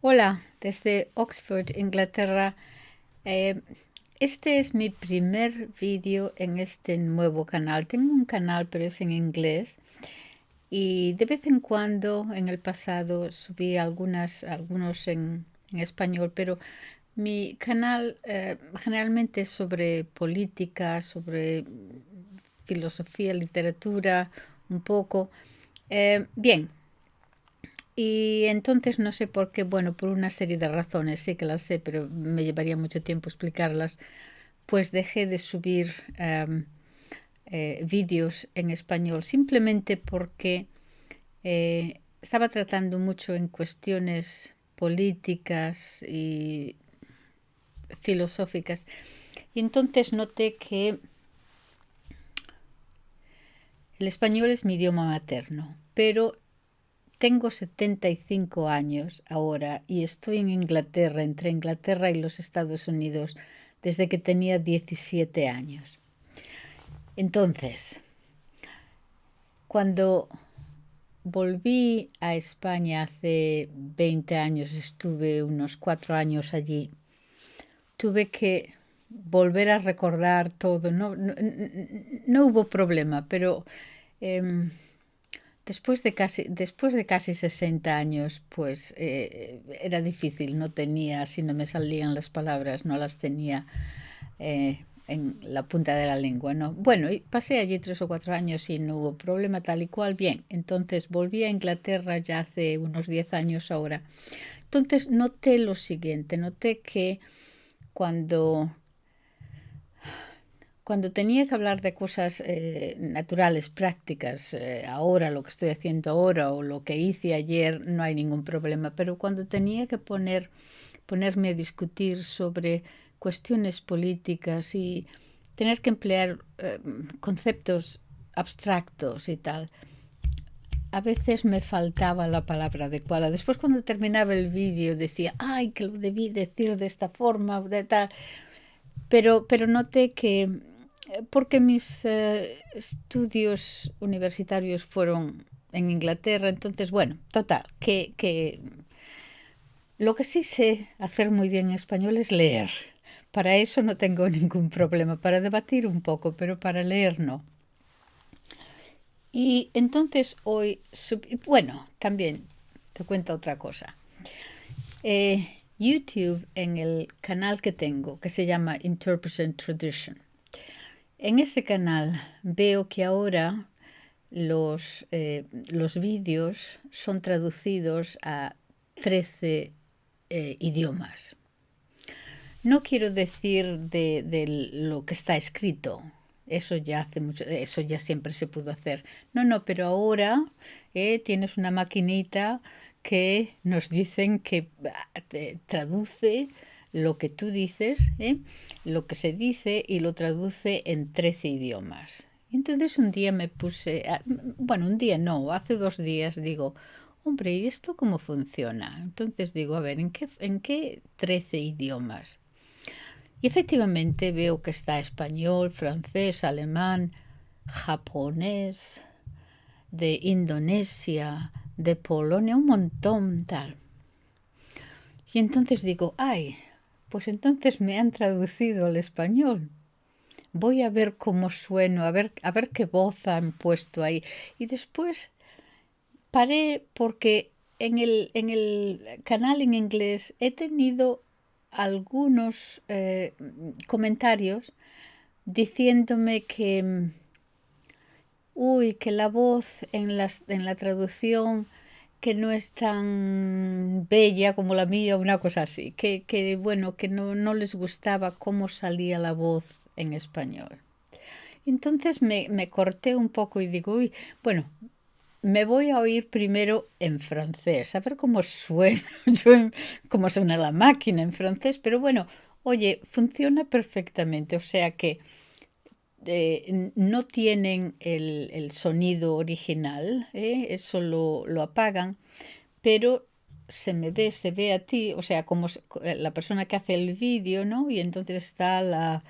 Hola, desde Oxford, Inglaterra. Eh, este es mi primer vídeo en este nuevo canal. Tengo un canal, pero es en inglés. Y de vez en cuando, en el pasado, subí algunos en español, pero mi canal generalmente es sobre política, sobre filosofía, literatura, un poco. Bien, y entonces no sé por qué, bueno, por una serie de razones, sí que las sé, pero me llevaría mucho tiempo explicarlas, pues dejé de subir vídeos en español simplemente porque estaba tratando mucho en cuestiones políticas y filosóficas. Y entonces noté que el español es mi idioma materno, pero tengo 75 años ahora y estoy en Inglaterra, entre Inglaterra y los Estados Unidos, desde que tenía 17 años. Entonces, cuando volví a España hace 20 años, estuve unos 4 años allí, tuve que volver a recordar todo. No hubo problema, pero eh, después de casi 60 años, pues era difícil, no tenía, si no me salían las palabras, no las tenía en la punta de la lengua, ¿no? Bueno, y pasé allí 3 o 4 años y no hubo problema tal y cual. Bien, entonces volví a Inglaterra ya hace unos 10 años ahora. Entonces noté lo siguiente, noté que cuando cuando tenía que hablar de cosas naturales, prácticas, ahora lo que estoy haciendo ahora o lo que hice ayer, no hay ningún problema. Pero cuando tenía que ponerme a discutir sobre cuestiones políticas y tener que emplear conceptos abstractos y tal, a veces me faltaba la palabra adecuada. Después cuando terminaba el vídeo decía, ay, que lo debí decir de esta forma, de tal. Pero noté que, porque mis estudios universitarios fueron en Inglaterra, entonces, bueno, total, que lo que sí sé hacer muy bien en español es leer. Para eso no tengo ningún problema, para debatir un poco, pero para leer no. Y entonces hoy, bueno, también te cuento otra cosa. YouTube, en el canal que tengo, que se llama Interpretation Tradition, en ese canal veo que ahora los vídeos son traducidos a 13 idiomas. No quiero decir de lo que está escrito, eso ya hace mucho, eso ya siempre se pudo hacer. No, pero ahora tienes una maquinita que nos dicen que traduce lo que tú dices, lo que se dice y lo traduce en 13 idiomas. Entonces un día me puse, bueno, un día no, hace 2 días digo, hombre, ¿y esto cómo funciona? Entonces digo, a ver, ¿en qué 13 idiomas? Y efectivamente veo que está español, francés, alemán, japonés, de Indonesia, de Polonia, un montón tal. Y entonces digo, ay, pues entonces me han traducido al español. Voy a ver cómo sueno, a ver qué voz han puesto ahí. Y después paré porque en el canal en inglés he tenido algunos comentarios diciéndome que la voz en la traducción que no es tan bella como la mía, una cosa así, que bueno, que no les gustaba cómo salía la voz en español. Entonces me corté un poco y digo, uy, bueno, me voy a oír primero en francés, a ver cómo suena, cómo suena la máquina en francés, pero bueno, oye, funciona perfectamente, o sea que no tienen el sonido original, eso lo apagan, pero se ve a ti, o sea, como la persona que hace el vídeo, ¿no? Y entonces está la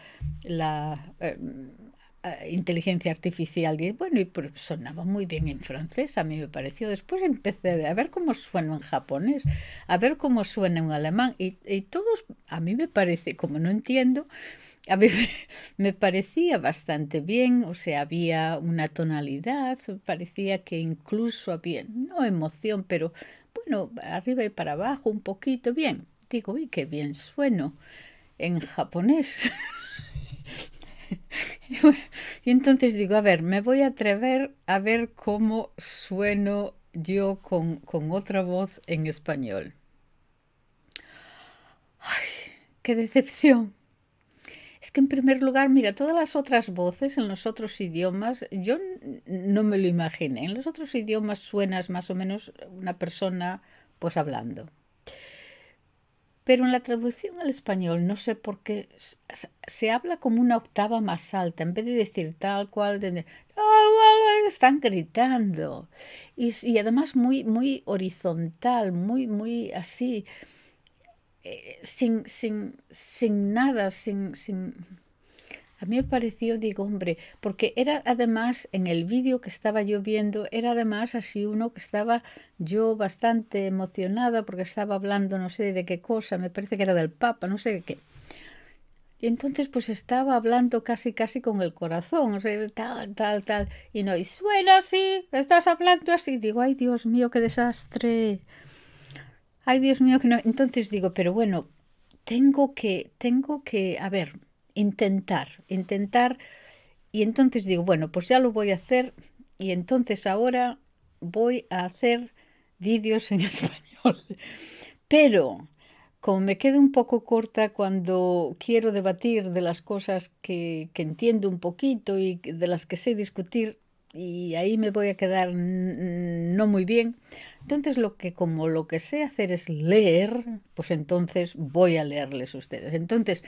inteligencia artificial. Y bueno, y sonaba muy bien en francés, a mí me pareció. Después empecé a ver cómo suena en japonés, a ver cómo suena en alemán. Y todos, a mí me parece, como no entiendo, a veces me parecía bastante bien, o sea, había una tonalidad, parecía que incluso había, no emoción, pero bueno, arriba y para abajo un poquito, bien. Digo, uy, qué bien sueno en japonés. Y entonces digo, a ver, me voy a atrever a ver cómo sueno yo con otra voz en español. ¡Ay, qué decepción! Es que en primer lugar, mira, todas las otras voces en los otros idiomas, yo no me lo imaginé. En los otros idiomas suenas más o menos una persona pues hablando. Pero en la traducción al español no sé por qué se habla como una octava más alta. En vez de decir tal cual, están gritando. Y además muy, muy horizontal, muy, muy así, sin nada, A mí me pareció, digo, hombre, porque era además, en el vídeo que estaba yo viendo, era además así uno que estaba yo bastante emocionada porque estaba hablando no sé de qué cosa, me parece que era del Papa, no sé de qué. Y entonces pues estaba hablando casi casi con el corazón, o sea, tal, y no, y suena así, estás hablando así, digo, ay Dios mío, qué desastre, ay Dios mío, que no. Entonces digo, pero bueno, tengo que, a ver, intentar. Y entonces digo, bueno, pues ya lo voy a hacer y entonces ahora voy a hacer vídeos en español. Pero como me quedo un poco corta cuando quiero debatir de las cosas que entiendo un poquito y de las que sé discutir, y ahí me voy a quedar no muy bien, entonces como lo que sé hacer es leer, pues entonces voy a leerles a ustedes. Entonces,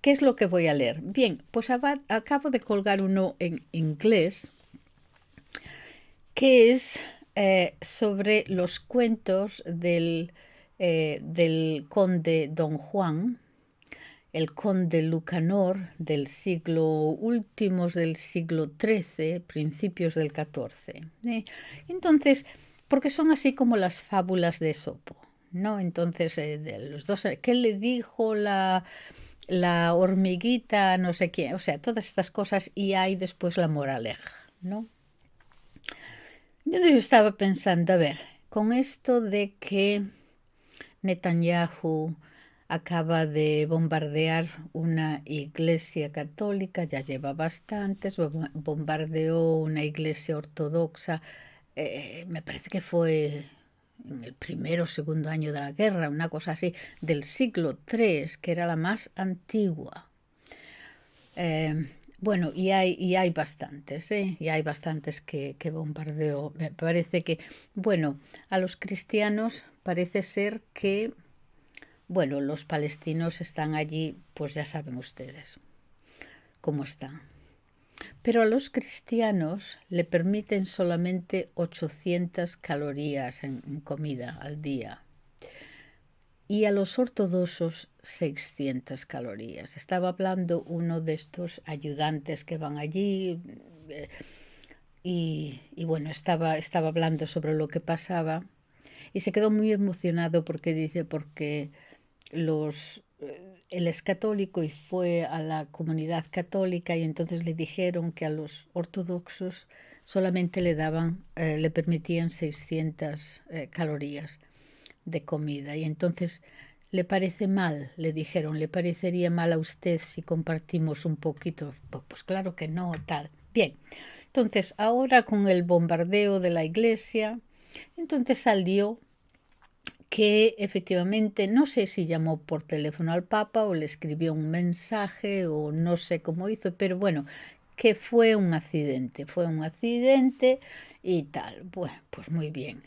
¿qué es lo que voy a leer? Bien, pues acabo de colgar uno en inglés que es sobre los cuentos del conde Don Juan, el conde Lucanor del siglo últimos del siglo XIII, principios del XIV. Entonces, porque son así como las fábulas de Esopo, ¿no? Entonces, de los dos, ¿qué le dijo la hormiguita, no sé quién? O sea, todas estas cosas y hay después la moraleja, ¿no? Yo estaba pensando, a ver, con esto de que Netanyahu acaba de bombardear una iglesia católica, ya lleva bastantes, bombardeó una iglesia ortodoxa, me parece que fue en el primer o segundo año de la guerra, una cosa así, del siglo III, que era la más antigua. Bueno, y hay bastantes, ¿eh? Y hay bastantes que bombardeó. Me parece que, bueno, a los cristianos parece ser que, bueno, los palestinos están allí, pues ya saben ustedes cómo están. Pero a los cristianos le permiten solamente 800 calorías en comida al día. Y a los ortodoxos 600 calorías. Estaba hablando uno de estos ayudantes que van allí y bueno, estaba hablando sobre lo que pasaba y se quedó muy emocionado porque dice, porque él es católico y fue a la comunidad católica y entonces le dijeron que a los ortodoxos solamente le permitían 600 calorías de comida. Y entonces le parece mal, le dijeron, le parecería mal a usted si compartimos un poquito. Pues claro que no, tal. Bien, entonces ahora con el bombardeo de la iglesia, entonces salió que efectivamente, no sé si llamó por teléfono al Papa o le escribió un mensaje o no sé cómo hizo, pero bueno, que fue un accidente y tal. Bueno, pues muy bien.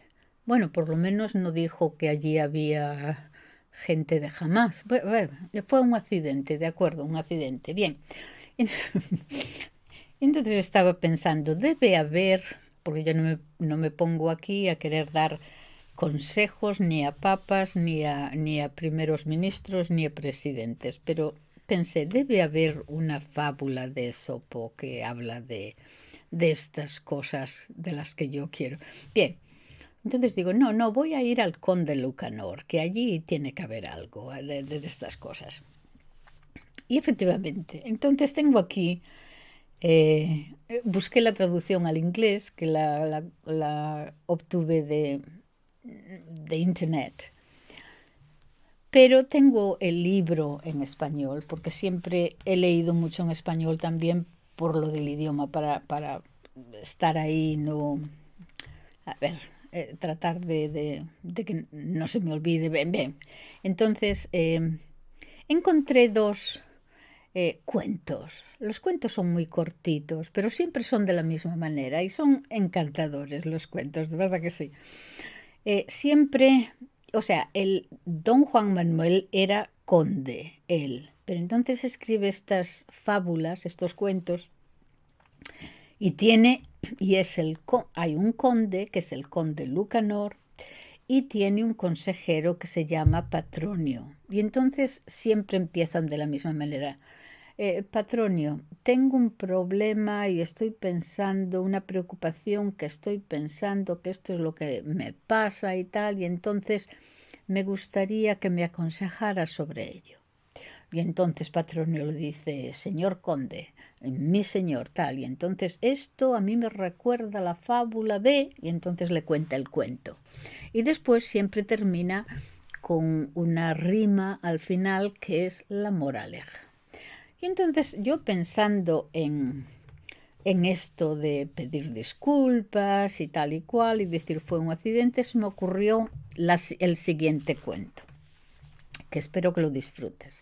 Bueno, por lo menos no dijo que allí había gente de Hamás. Bueno, fue un accidente, de acuerdo, un accidente. Bien. Entonces estaba pensando, debe haber, porque yo no me pongo aquí a querer dar consejos ni a papas, ni a primeros ministros, ni a presidentes, pero pensé, debe haber una fábula de Esopo que habla de estas cosas de las que yo quiero. Bien, entonces digo, no, voy a ir al Conde Lucanor, que allí tiene que haber algo de estas cosas. Y efectivamente, entonces tengo aquí, busqué la traducción al inglés, que la obtuve de internet. Pero tengo el libro en español, porque siempre he leído mucho en español también por lo del idioma, para estar ahí, no, a ver, tratar de que no se me olvide. Bien. Entonces, encontré dos cuentos. Los cuentos son muy cortitos, pero siempre son de la misma manera y son encantadores los cuentos, de verdad que sí. Siempre, o sea, el don Juan Manuel era conde, él, pero entonces escribe estas fábulas, estos cuentos, y hay un conde, que es el conde Lucanor, y tiene un consejero que se llama Patronio, y entonces siempre empiezan de la misma manera. Patronio, tengo un problema y estoy pensando, una preocupación que estoy pensando que esto es lo que me pasa y tal, y entonces me gustaría que me aconsejara sobre ello. Y entonces Patronio le dice, señor conde, mi señor tal, y entonces esto a mí me recuerda la fábula de, y entonces le cuenta el cuento. Y después siempre termina con una rima al final que es la moraleja. Y entonces yo pensando en esto de pedir disculpas y tal y cual y decir fue un accidente, se me ocurrió el siguiente cuento, que espero que lo disfrutes.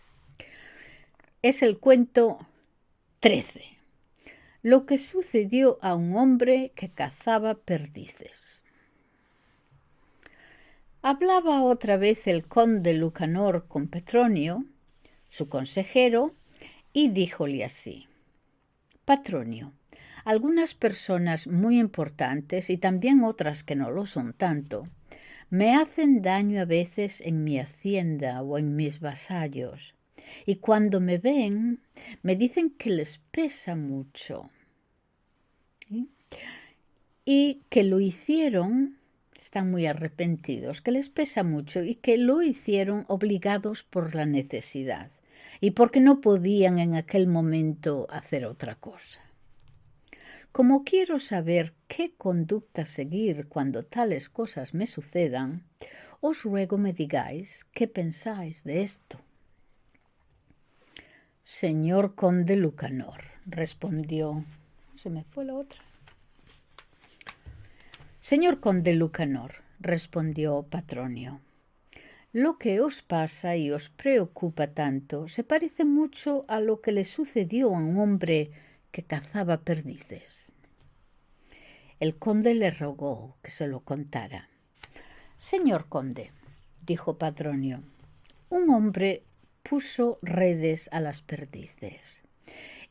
Es el cuento 13. Lo que sucedió a un hombre que cazaba perdices. Hablaba otra vez el conde Lucanor con Petronio, su consejero, y díjole así: Patronio, algunas personas muy importantes y también otras que no lo son tanto, me hacen daño a veces en mi hacienda o en mis vasallos, y cuando me ven me dicen que les pesa mucho, ¿sí? Y que lo hicieron, están muy arrepentidos, que les pesa mucho y que lo hicieron obligados por la necesidad y porque no podían en aquel momento hacer otra cosa. Como quiero saber qué conducta seguir cuando tales cosas me sucedan, os ruego me digáis qué pensáis de esto. Señor conde Lucanor, respondió. Se me fue la otra. Señor conde Lucanor, respondió Patronio, lo que os pasa y os preocupa tanto se parece mucho a lo que le sucedió a un hombre que cazaba perdices. El conde le rogó que se lo contara. Señor conde, dijo Patronio, un hombre puso redes a las perdices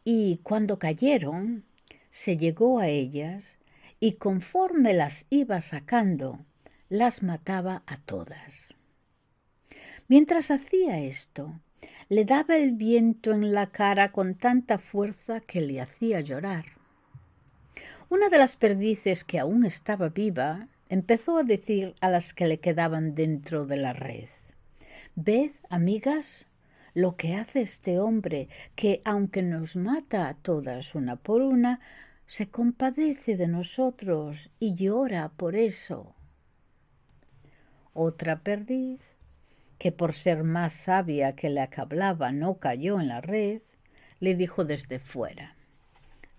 y cuando cayeron se llegó a ellas y conforme las iba sacando las mataba a todas. Mientras hacía esto, le daba el viento en la cara con tanta fuerza que le hacía llorar. Una de las perdices, que aún estaba viva, empezó a decir a las que le quedaban dentro de la red: «Ved, amigas, lo que hace este hombre, que aunque nos mata a todas una por una, se compadece de nosotros y llora por eso». Otra perdiz, que por ser más sabia que la que hablaba no cayó en la red, le dijo desde fuera: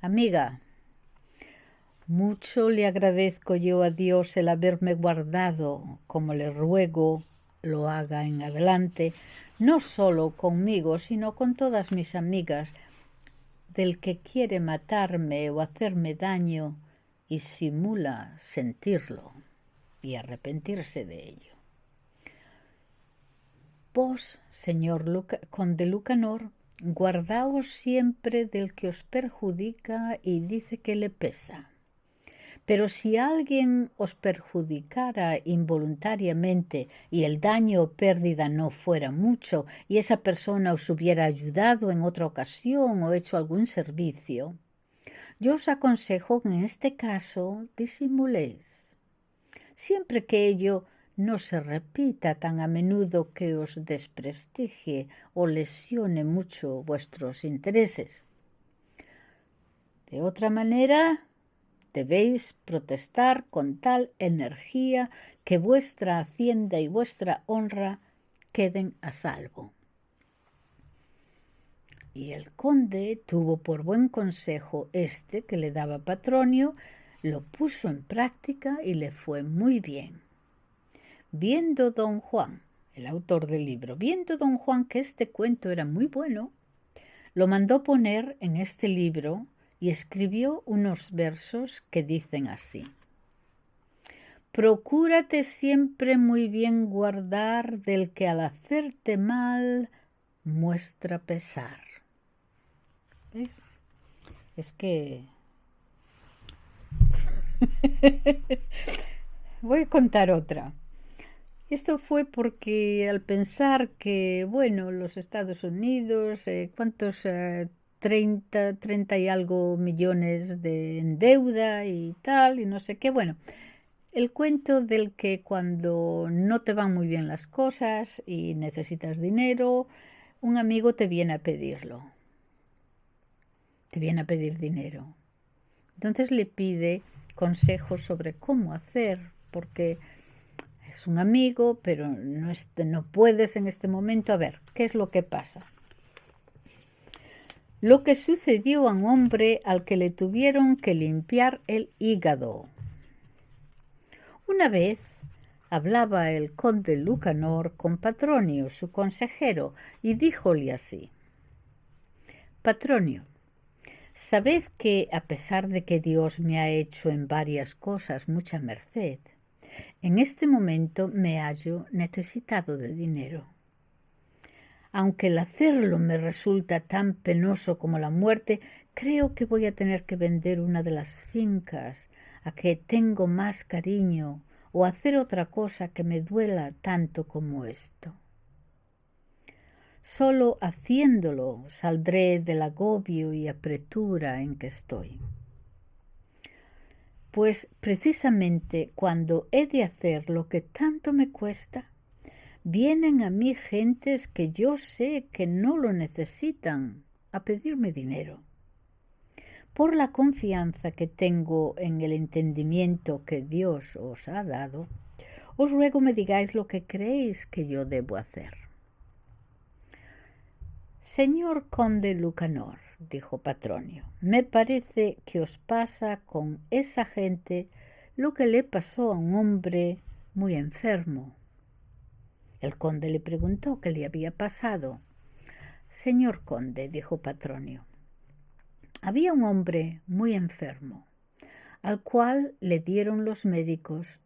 «Amiga, mucho le agradezco yo a Dios el haberme guardado, como le ruego lo haga en adelante, no solo conmigo, sino con todas mis amigas, del que quiere matarme o hacerme daño y simula sentirlo y arrepentirse de ello. Vos, señor conde Lucanor, guardaos siempre del que os perjudica y dice que le pesa, Pero si alguien os perjudicara involuntariamente y el daño o pérdida no fuera mucho y esa persona os hubiera ayudado en otra ocasión o hecho algún servicio, yo os aconsejo que en este caso disimuléis. Siempre que ello no se repita tan a menudo que os desprestigie o lesione mucho vuestros intereses. De otra manera, debéis protestar con tal energía que vuestra hacienda y vuestra honra queden a salvo. Y el conde tuvo por buen consejo este que le daba Patronio, lo puso en práctica y le fue muy bien. Viendo don Juan, el autor del libro, viendo don Juan que este cuento era muy bueno, lo mandó poner en este libro y escribió unos versos que dicen así: procúrate siempre muy bien guardar del que al hacerte mal muestra pesar. ¿Ves? Es que voy a contar otra. Esto fue porque al pensar que, bueno, los Estados Unidos, ¿cuántos? 30 y algo millones en deuda y tal, y no sé qué. Bueno, el cuento del que cuando no te van muy bien las cosas y necesitas dinero, un amigo te viene a pedirlo. Te viene a pedir dinero. Entonces le pide consejos sobre cómo hacer, porque es un amigo, pero no puedes en este momento. A ver, ¿qué es lo que pasa? Lo que sucedió a un hombre al que le tuvieron que limpiar el hígado. Una vez hablaba el conde Lucanor con Patronio, su consejero, y díjole así: Patronio, sabed que, a pesar de que Dios me ha hecho en varias cosas mucha merced, en este momento me hallo necesitado de dinero. Aunque el hacerlo me resulta tan penoso como la muerte, creo que voy a tener que vender una de las fincas a que tengo más cariño o hacer otra cosa que me duela tanto como esto. Solo haciéndolo saldré del agobio y apretura en que estoy. Pues precisamente cuando he de hacer lo que tanto me cuesta, vienen a mí gentes que yo sé que no lo necesitan a pedirme dinero. Por la confianza que tengo en el entendimiento que Dios os ha dado, os ruego me digáis lo que creéis que yo debo hacer. Señor conde Lucanor, dijo Patronio, me parece que os pasa con esa gente lo que le pasó a un hombre muy enfermo. El conde le preguntó qué le había pasado. Señor conde, dijo Patronio, había un hombre muy enfermo, al cual le dijeron los médicos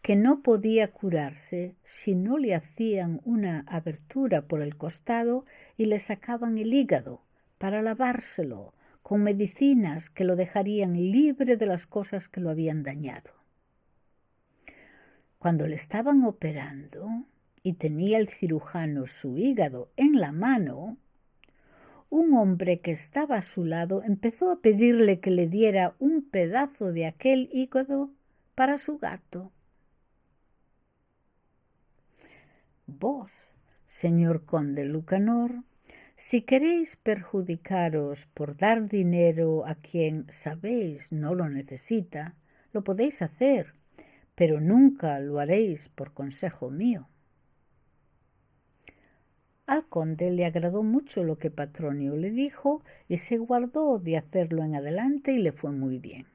que no podía curarse si no le hacían una abertura por el costado y le sacaban el hígado para lavárselo con medicinas que lo dejarían libre de las cosas que lo habían dañado. Cuando le estaban operando y tenía el cirujano su hígado en la mano, un hombre que estaba a su lado empezó a pedirle que le diera un pedazo de aquel hígado para su gato. Vos, señor conde Lucanor, si queréis perjudicaros por dar dinero a quien sabéis no lo necesita, lo podéis hacer, pero nunca lo haréis por consejo mío. Al conde le agradó mucho lo que Patronio le dijo y se guardó de hacerlo en adelante y le fue muy bien.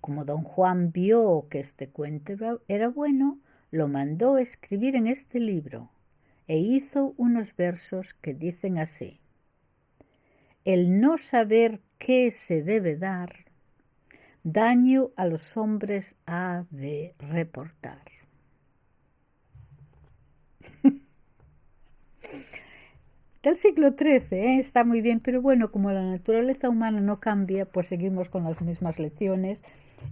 Como don Juan vio que este cuento era bueno, lo mandó escribir en este libro e hizo unos versos que dicen así: el no saber qué se debe dar, daño a los hombres ha de reportar. del siglo XIII, está muy bien, pero bueno, como la naturaleza humana no cambia, pues seguimos con las mismas lecciones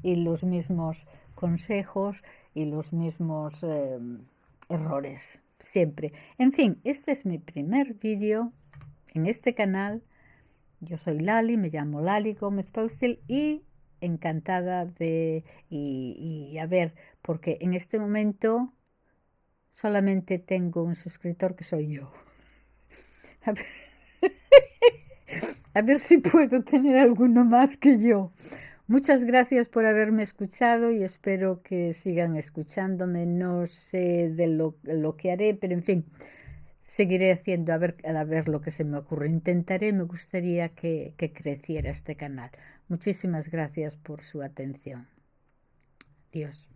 y los mismos consejos y los mismos errores, siempre. En fin, este es mi primer vídeo en este canal. Yo soy Lali, me llamo Lali Gómez Postel y encantada y a ver, porque en este momento solamente tengo un suscriptor que soy yo. A ver, a ver si puedo tener alguno más que yo. Muchas gracias por haberme escuchado y espero que sigan escuchándome. No sé de lo que haré, pero en fin, seguiré haciendo a ver lo que se me ocurre. Intentaré, me gustaría que creciera este canal. Muchísimas gracias por su atención. Adiós.